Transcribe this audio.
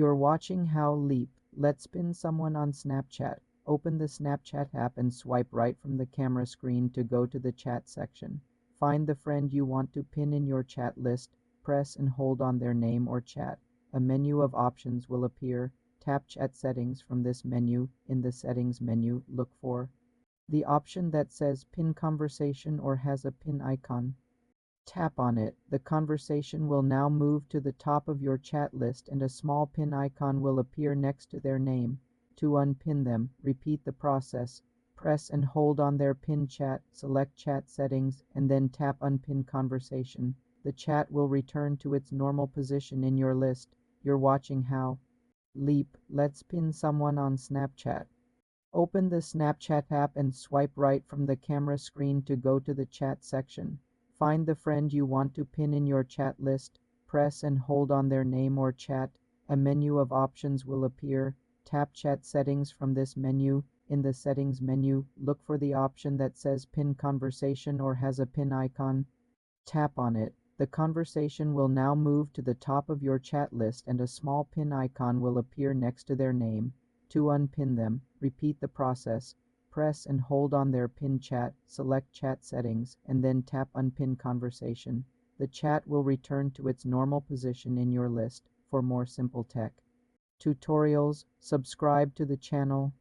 You're watching How Leap. Let's pin someone on Snapchat. Open the Snapchat app and swipe right from the camera screen to go to the chat section. Find the friend you want to pin in your chat list. Press and hold on their name or chat. A menu of options will appear. Tap Chat Settings from this menu. In the Settings menu, look for the option that says Pin Conversation or has a pin icon. Tap on it. The conversation will now move to the top of your chat list and a small pin icon will appear next to their name. To unpin them, repeat the process. Press and hold on their pin chat, select Chat Settings, and then tap Unpin Conversation. The chat will return to its normal position in your list. You're watching How Leap. Let's pin someone on Snapchat. Open the Snapchat app and swipe right from the camera screen to go to the chat section. Find the friend you want to pin in your chat list. Press and hold on their name or chat. A menu of options will appear. Tap Chat Settings from this menu. In the Settings menu, look for the option that says Pin Conversation or has a pin icon. Tap on it. The conversation will now move to the top of your chat list and a small pin icon will appear next to their name. To unpin them, repeat the process. Press and hold on their pin chat, select Chat Settings, and then tap Unpin Conversation. The chat will return to its normal position in your list. For more simple tech tutorials, subscribe to the channel.